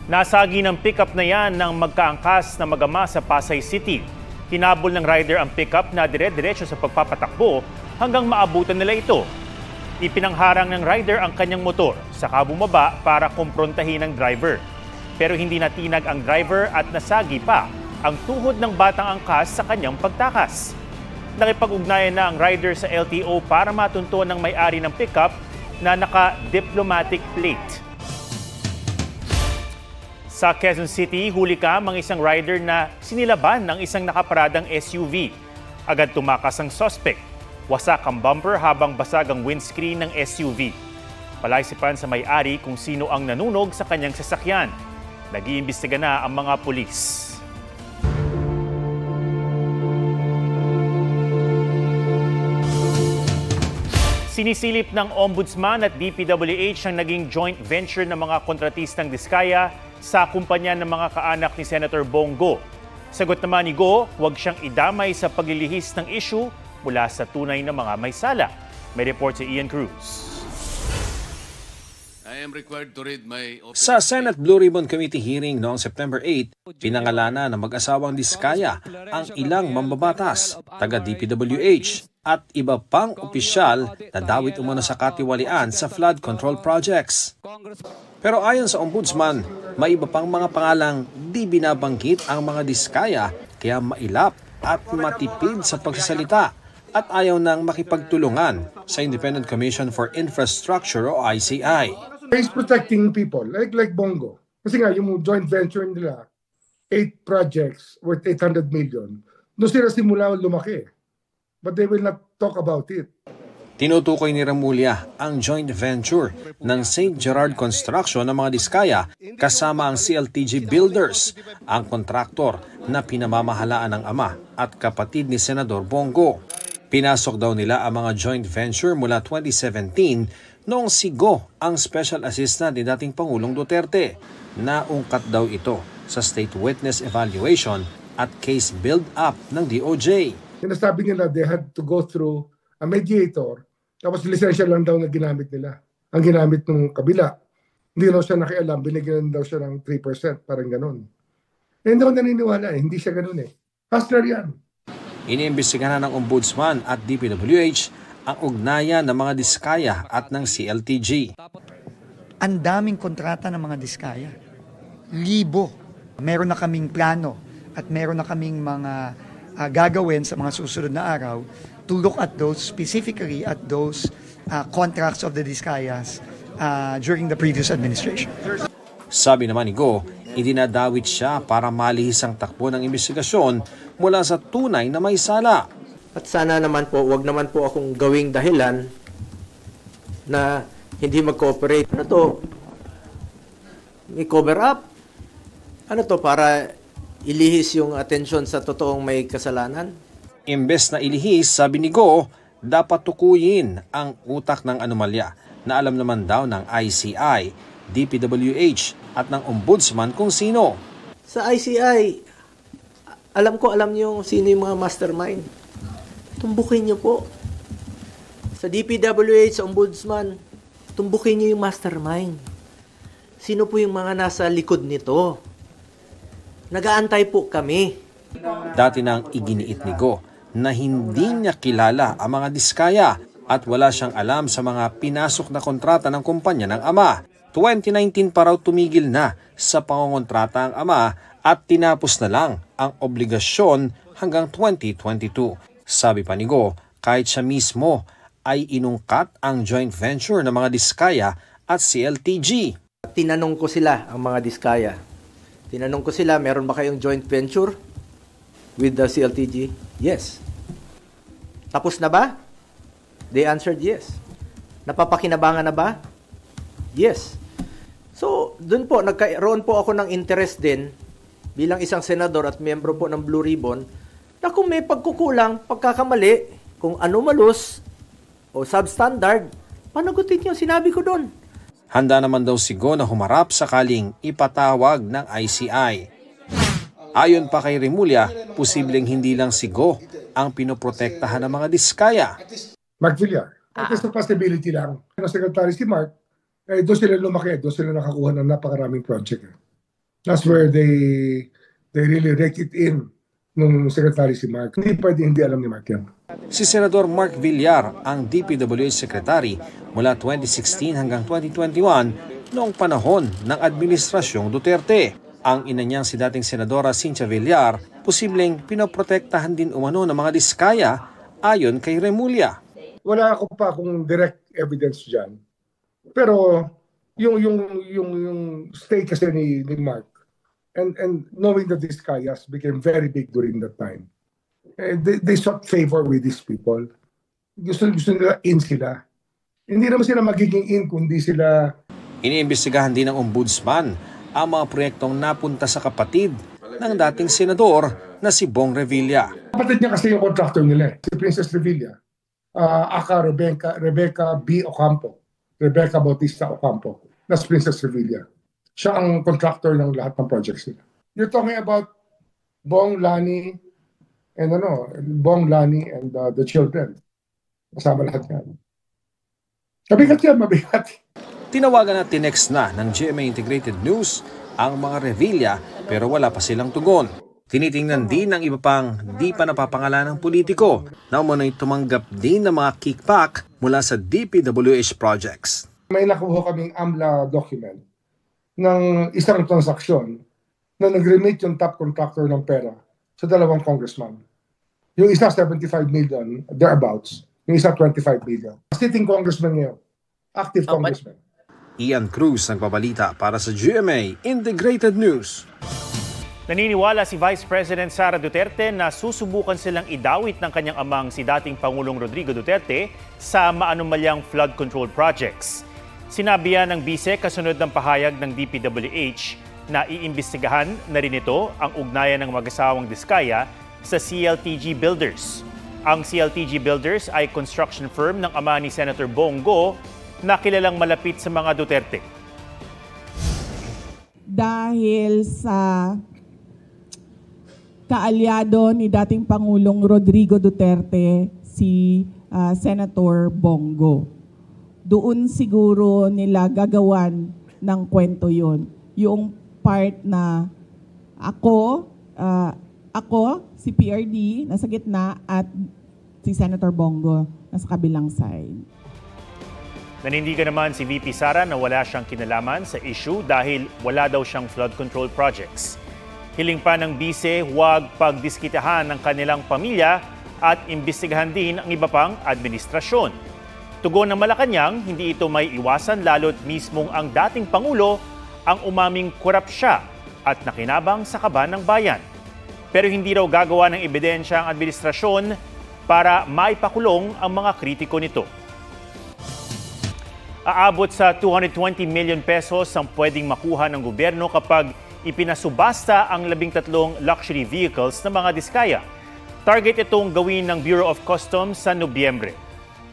Nasagi ng pickup na yan ng magkaangkas na mag-ama sa Pasay City. Hinabol ng rider ang pickup na dire-diretso sa pagpapatakbo hanggang maabutan nila ito. Ipinangharang ng rider ang kanyang motor, saka bumaba para kumprontahin ang driver. Pero hindi natinag ang driver at nasagi pa ang tuhod ng batang angkas sa kanyang pagtakas. Nakipag-ugnayan na ang rider sa LTO para matuntuan ng may-ari ng pickup na naka-diplomatic plate. Sa Quezon City, huli ka ang isang rider na sinilaban ng isang nakaparadang SUV. Agad tumakas ang suspect. Wasak ang bumper habang basag ang windscreen ng SUV. Palaisipan sa may-ari kung sino ang nanunog sa kanyang sasakyan. Nag-iimbestiga na ang mga pulis. Sinisilip ng Ombudsman at DPWH ang naging joint venture ng mga kontratistang Diskaya sa kumpanya ng mga kaanak ni Senator Bongo. Sagot naman ni Go, huwag siyang idamay sa paglilihis ng issue mula sa tunay na mga may sala. May report si Ian Cruz. Sa Senate Blue Ribbon Committee hearing noong September 8, pinangalanan ng mag-asawang Diskaya ang ilang mambabatas, taga-DPWH at iba pang opisyal na dawit umano sa katiwalian sa flood control projects. Pero ayon sa Ombudsman, may iba pang mga pangalang di binabanggit ang mga Diskaya kaya mailap at matipid sa pagsasalita at ayaw nang makipagtulungan sa Independent Commission for Infrastructure o ICI. He's protecting people like Bongo. Kasi nga yung joint venture nila, 8 projects worth 800 million. Doon sila simula lumaki. But they will not talk about it. Tinutukoy ni Remulla ang joint venture ng St. Gerard Construction ng mga Diskaya kasama ang CLTG Builders, ang kontraktor na pinamamahalaan ng ama at kapatid ni Senador Bongo. Pinasok daw nila ang mga joint venture mula 2017 noong si Go ang special assistant ni dating Pangulong Duterte. Naungkat daw ito sa state witness evaluation at case build-up ng DOJ. Sinasabi nila they had to go through a mediator, tapos lisensya lang daw na ginamit nila. Ang ginamit ng kabila. Hindi daw siya nakialam, binigyan daw siya ng 3%, parang ganun. Hindi ako naniniwala hindi siya ganun Hustler yan. Iniimbestigahan ng Ombudsman at DPWH ang ugnayan ng mga Diskaya at ng CLTG. Ang daming kontrata ng mga Diskaya. Libo. Meron na kaming plano at meron na kaming mga gagawin sa mga susunod na araw to look at those, specifically at those contracts of the Diskayas during the previous administration. Sabi naman ni Go, idinadawit siya para malihis ang takbo ng investigasyon mula sa tunay na may sala. At sana naman po, wag naman po akong gawing dahilan na hindi mag-cooperate. Ano to? May cover up? Ano to? Para ilihis yung atensyon sa totoong may kasalanan? Imbes na ilihis, sabi ni Go, dapat tukuyin ang utak ng anomalya na alam naman daw ng ICI, DPWH at ng Ombudsman kung sino. Sa ICI, alam niyo sino yung mga mastermind. Tumbukin niyo po. Sa DPWH, sa Ombudsman, tumbukin niyo yung mastermind. Sino po yung mga nasa likod nito? Nag-aantay po kami. Dati nang iginiit ni Go na hindi niya kilala ang mga Diskaya at wala siyang alam sa mga pinasok na kontrata ng kumpanya ng ama. 2019 pa raw tumigil na sa pangongontrata ang ama at tinapos na lang ang obligasyon hanggang 2022. Sabi pa ni Go, kahit siya mismo ay inungkat ang joint venture ng mga Diskaya at CLTG. Tinanong ko sila, ang mga Diskaya. Tinanong ko sila, meron ba kayong joint venture with the CLTG? Yes. Tapos na ba? They answered yes. Napapakinabangan na ba? Yes. So, dun po, nagkaroon po ako ng interest din bilang isang senador at miyembro po ng Blue Ribbon na kung may pagkukulang, pagkakamali, kung anomalous o substandard, panagutin niyo, sinabi ko doon. Handa naman daw si Go na humarap sakaling ipatawag ng ICI. Ayon pa kay Remulla, posibleng hindi lang si Go ang pinoprotektahan ng mga Diskaya. Mark Villar. It is a possibility lang. Secretary si Mark, doon sila lumaki, doon sila nakakuha ng napakaraming project. That's where they really rake it in nung secretary si Mark. Hindi pwede hindi alam ni Mark yan. Si Senador Mark Villar ang DPWH Secretary mula 2016 hanggang 2021 noong panahon ng Administrasyong Duterte. Ang ina niyang si dating Senadora Cynthia Villar, posibleng pinoprotektahan din umano ng mga diskaya ayon kay Remulla. Wala ako pa kung direct evidence dyan. Pero yung stay kasi ni Mark and knowing that these kayas became very big during that time. They sought favor with these people. Gusto nila in sila. Hindi naman sila magiging in kundi sila. Iniimbestigahan din ng ombudsman ang mga proyektong napunta sa kapatid ng dating senador na si Bong Revilla. Kapatid niya kasi yung contractor nila, si Princess Revilla. Aka Rebecca B. Ocampo. Rebecca Bautista Ocampo. That's Princess Revilla. Siya ang contractor ng lahat ng projects nila. You're talking about Bong, Lani, and the children. Kasama lahat yan. Mabigat yan, mabigat. Tinawagan at tinext na ng GMA Integrated News ang mga Revilla pero wala pa silang tugon. Tinitingnan din ng iba pang di pa napapangalan ng politiko na umano'y tumanggap din ng mga kickback mula sa DPWH projects. May nakuha kaming AMLA document ng isang transaksyon na nag-remit yung top contractor ng pera sa dalawang congressman. Yung isa 75 million, thereabouts. Yung isa 25 million. Sitting congressman ngayon. Active congressman. Ian Cruz nagbabalita para sa GMA Integrated News. Naniniwala si Vice President Sara Duterte na susubukan silang idawit ng kanyang amang si dating Pangulong Rodrigo Duterte sa maanumalyang flood control projects. Sinabi yan ng Bise kasunod ng pahayag ng DPWH na iimbestigahan na rin ito ang ugnayan ng mag-asawang Diskaya sa CLTG Builders. Ang CLTG Builders ay construction firm ng ama ni Senator Bongo na kilalang malapit sa mga Duterte. Dahil sa kaalyado ni dating Pangulong Rodrigo Duterte, si Senator Bongo. Doon siguro nila gagawan ng kwento yon. Yung part na ako, si PRD, nasa gitna, at si Senator Bongo, nasa kabilang side. Nanindigan naman si VP Sara na wala siyang kinalaman sa issue dahil wala daw siyang flood control projects. Hiling pa ng Bise, huwag pagdiskitahan ng kanilang pamilya at imbestigahan din ang iba pang administrasyon. Tugon ng Malacanang, hindi ito may iwasan lalo't mismong ang dating Pangulo ang umaming korap siya at nakinabang sa kaban ng bayan. Pero hindi raw gagawa ng ebidensya ang administrasyon para maipakulong ang mga kritiko nito. Aabot sa 220 million pesos ang pwedeng makuha ng gobyerno kapag ipinasubasta ang 13 luxury vehicles ng mga Diskaya. Target itong gawin ng Bureau of Customs sa Nobyembre.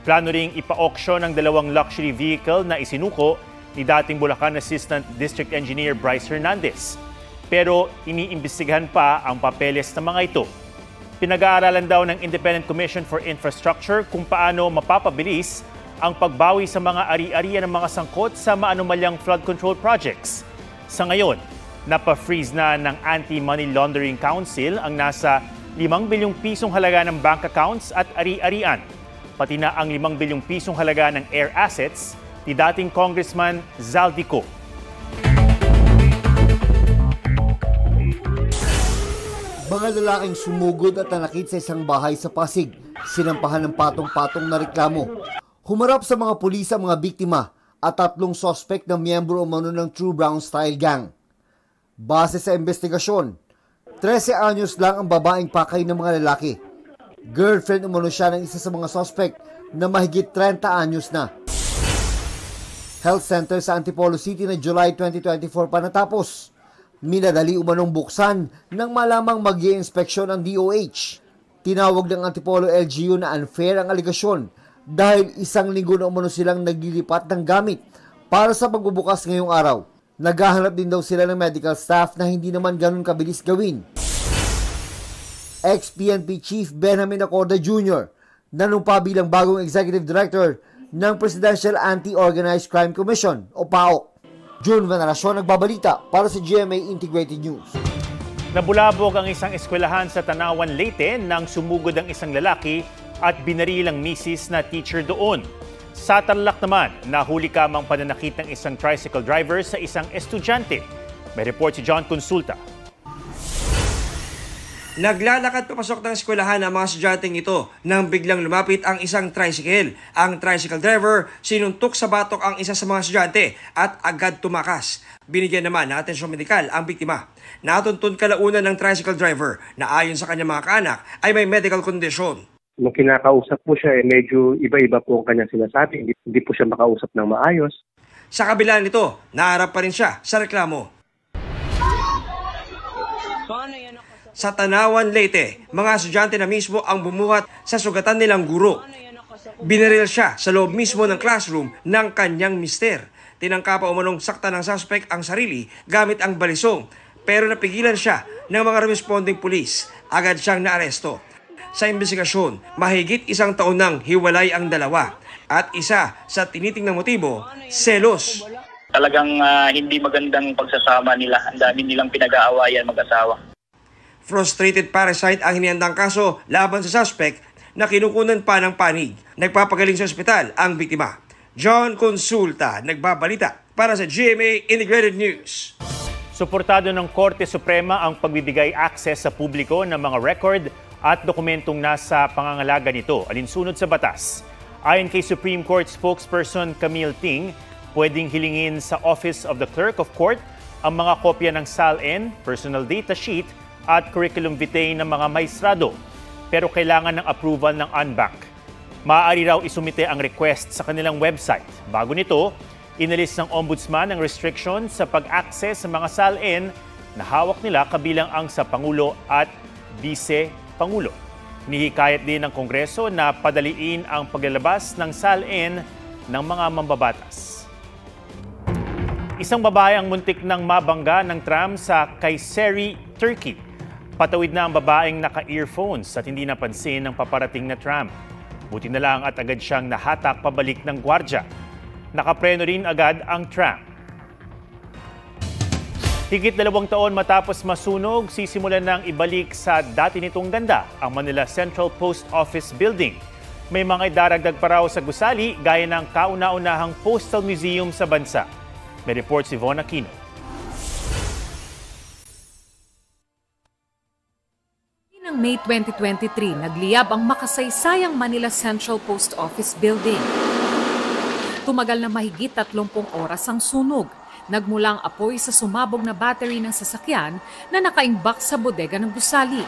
Plano ring ipa-auction ang 2 luxury vehicle na isinuko ni dating Bulacan Assistant District Engineer Bryce Hernandez. Pero iniimbestigahan pa ang papeles ng mga ito. Pinag-aaralan daw ng Independent Commission for Infrastructure kung paano mapapabilis ang pagbawi sa mga ari-arian ng mga sangkot sa maanumalyang flood control projects. Sa ngayon, napa-freeze na ng Anti-Money Laundering Council ang nasa 5 bilyong pisong halaga ng bank accounts at ari-arian, pati na ang 5 bilyong pisong halaga ng air assets ni dating Congressman Zaldico. Mga lalaking sumugod at nanakit sa isang bahay sa Pasig, sinampahan ng patong-patong na reklamo. Humarap sa mga pulis ang mga biktima at 3 sospek na miyembro umano ng True Brown Style Gang. Base sa investigasyon, 13 anyos lang ang babaeng pakay ng mga lalaki. Girlfriend umano siya ng isa sa mga sospek na mahigit 30 anyos na. Health Center sa Antipolo City na July 2024 pa natapos. Minadali umanong buksan nang malamang mag-i-inspeksyon ang DOH. Tinawag ng Antipolo LGU na unfair ang aligasyon dahil 1 linggo na umano silang naglilipat ng gamit para sa pagbubukas ngayong araw. Naghahanap din daw sila ng medical staff na hindi naman ganun kabilis gawin. Ex-PNP Chief Benjamin Acorda Jr. nanumpa bilang bagong Executive Director ng Presidential Anti-Organized Crime Commission o PAO. June Veneracion nagbabalita para sa GMA Integrated News. Nabulabog ang isang eskwelahan sa Tanawan, Leyte nang sumugod ang isang lalaki at binaril ang misis na teacher doon. Sa Tarlac naman, nahuli kamang pananakit ng isang tricycle driver sa isang estudyante. May report si John Consulta. Naglalakad papasok ng eskwelahan ang mga estudyanteng ito nang biglang lumapit ang isang tricycle. Ang tricycle driver sinuntok sa batok ang isa sa mga estudyante at agad tumakas. Binigyan naman ng atensyon medikal ang biktima. Natuntun kalaunan ng tricycle driver na ayon sa kanyang mga kaanak ay may medical condition. Nung kinakausap po siya, medyo iba-iba po ang kanyang sinasabi. Hindi po siya makausap ng maayos. Sa kabila nito, naharap pa rin siya sa reklamo. Sa Tanawan, Leyte, mga estudyante na mismo ang bumuhat sa sugatan nilang guro. Binaril siya sa loob mismo ng classroom ng kanyang mister. Tinangka pa umanong sakta ng suspect ang sarili gamit ang balisong, pero napigilan siya ng mga responding police. Agad siyang naaresto. Sa investigasyon, mahigit 1 taon nang hiwalay ang dalawa. At isa sa tinitingnang motibo, selos. Talagang hindi magandang pagsasama nila. Ang dami nilang pinag-aawayan mag-asawa. Frustrated parasite ang hinihandang kaso laban sa suspect na kinukunan pa ng panig. Nagpapagaling sa ospital ang biktima. John Consulta, nagbabalita para sa GMA Integrated News. Suportado ng Korte Suprema ang pagbibigay access sa publiko ng mga record at dokumentong nasa pangangalaga nito alinsunod sa batas. Ayon kay Supreme Court spokesperson Camille Ting, pwedeng hilingin sa Office of the Clerk of Court ang mga kopya ng SALN, personal data sheet at curriculum vitae ng mga maestrado, pero kailangan ng approval ng UNBAC. Maaari raw isumite ang request sa kanilang website. Bago nito, inalis ng Ombudsman ang restriction sa pag-access sa mga SALN na hawak nila kabilang ang sa Pangulo at Vice-Pangulo. Nihikayat din ng Kongreso na padaliin ang paglalabas ng SALN ng mga mambabatas. Isang babae ang muntik ng mabangga ng tram sa Kayseri, Turkey. Patawid na ang babaeng naka-earphones at hindi napansin ng paparating na tram. Buti na lang at agad siyang nahatak pabalik ng gwardya. Nakapreno rin agad ang tram. Higit 2 taon matapos masunog, sisimulan ng ibalik sa dati nitong ganda ang Manila Central Post Office Building. May mga idaragdag pa raw sa gusali gaya ng kauna-unahang Postal Museum sa bansa. May report si Von Aquino. Ng May 2023, nagliyab ang makasaysayang Manila Central Post Office Building. Tumagal na mahigit 30 oras ang sunog. Nagmulang apoy sa sumabog na battery ng sasakyan na nakaimbak sa bodega ng gusali.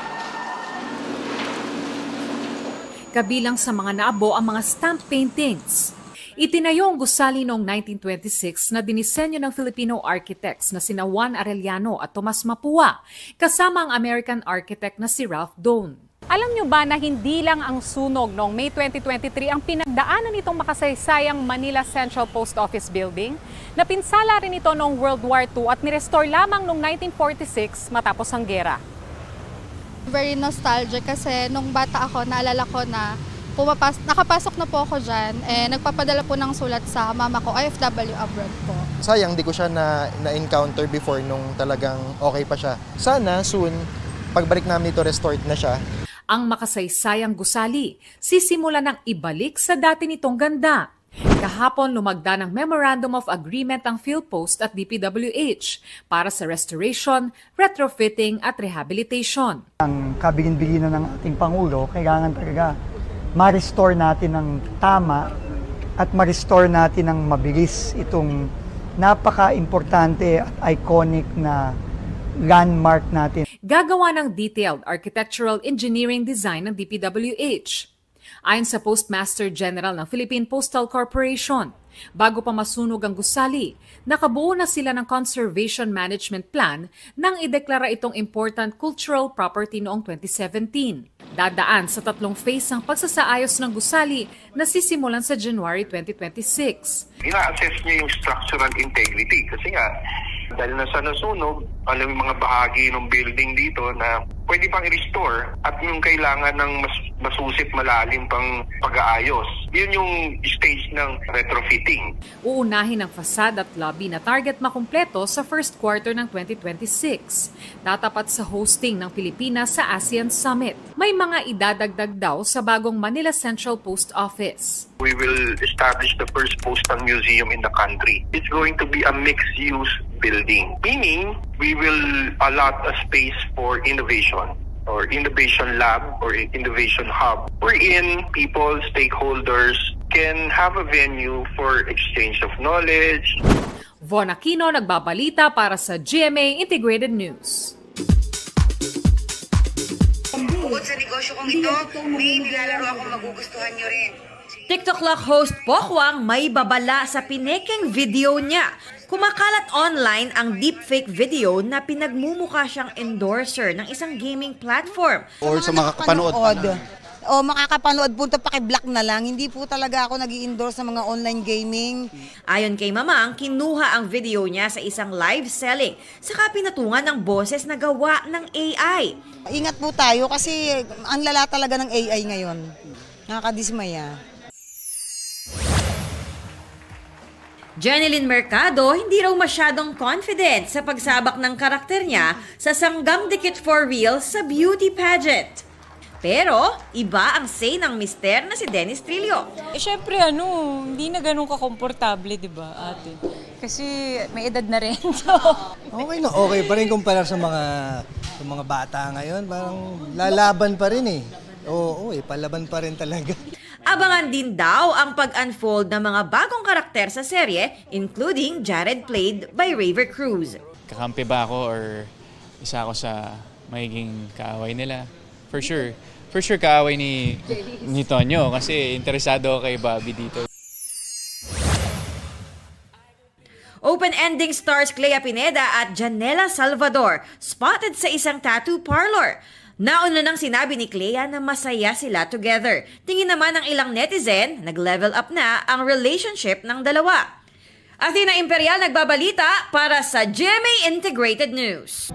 Kabilang sa mga naabo ang mga stamp paintings. Itinayo ang gusali noong 1926 na dinisenyo ng Filipino architects na sina Juan Arellano at Tomas Mapua, kasama ang American architect na si Ralph Doane. Alam nyo ba na hindi lang ang sunog noong May 2023 ang pinagdaanan nitong makasaysayang Manila Central Post Office Building? Napinsala rin ito noong World War II at nirestore lamang noong 1946 matapos ang gera. Very nostalgic kasi nung bata ako, naalala ko na nakapasok na po ako dyan, nagpapadala po ng sulat sa mama ko, OFW abroad po. Sayang, di ko siya na-encounter before nung talagang okay pa siya. Sana soon, pagbalik namin dito, restored na siya. Ang makasaysayang gusali, sisimula ng ibalik sa dati nitong ganda. Kahapon lumagda ng Memorandum of Agreement ang PhilPost at DPWH para sa restoration, retrofitting at rehabilitation. Ang kabilin-bilinan ng ating Pangulo, kailangan talaga ma-restore natin ng tama at ma-restore natin ng mabilis itong napaka-importante at iconic na landmark natin. Gagawa ng detailed architectural engineering design ng DPWH. Ayon sa Postmaster General ng Philippine Postal Corporation, bago pa masunog ang gusali, nakabuo na sila ng Conservation Management Plan nang ideklara itong important cultural property noong 2017. Dadaan sa 3 phase ang pagsasaayos ng gusali na sisimulan sa January 2026. Ina-assess niya yung structural integrity kasi nga Dahil nasa nasunog, yung mga bahagi ng building dito na pwede pang i-restore at yung kailangan ng masusit malalim pang pag-aayos. Yun yung stage ng retrofitting. Uunahin ang fasad at lobby na target makumpleto sa first quarter ng 2026. Tatapat sa hosting ng Pilipinas sa ASEAN Summit. May mga idadagdag daw sa bagong Manila Central Post Office. We will establish the first postal museum in the country. It's going to be a mixed-use building, meaning we will allot a space for innovation or innovation lab or innovation hub wherein people, stakeholders can have a venue for exchange of knowledge. Von Aquino nagbabalita para sa GMA Integrated News. Bukod sa negosyo kong ito, may nilalaro akong magugustuhan nyo rin. TikTok Lock host Pokwang may babala sa pineking video niya. Kumakalat online ang deepfake video na pinagmumukha siyang endorser ng isang gaming platform. Or sa makakapanood pa na. O makakapanood po ito, paki-block na lang. Hindi po talaga ako nag-i-endorse sa mga online gaming. Ayon kay Mamang, kinuha ang video niya sa isang live selling. Saka pinatungan ng boses na gawa ng AI. Ingat po tayo kasi ang lala talaga ng AI ngayon. Nakakadismaya. Jeneline Mercado hindi raw masyadong confident sa pagsabak ng karakter niya sa Sanggang Dikit for Real sa beauty pageant. Pero iba ang say ng mister na si Dennis Trillo. Syempre hindi na ganun ka-komportable, di ba, ate? Kasi may edad na rin. Okay pa rin kumpara sa mga bata ngayon. Parang lalaban pa rin eh. Oo, palaban pa rin talaga. Abangan din daw ang pag-unfold ng mga bagong karakter sa serye, including Jared played by Raver Cruz. Kakampi ba ako or isa ako sa magiging kaaway nila? For sure kaaway ni Tonyo kasi interesado ako kay Bobby dito. Open-ending stars Clea Pineda at Janela Salvador spotted sa isang tattoo parlor. Nauna nang sinabi ni Clea na masaya sila together. Tingin naman ng ilang netizen, nag-level up na ang relationship ng dalawa. Athena Imperial nagbabalita para sa GMA Integrated News.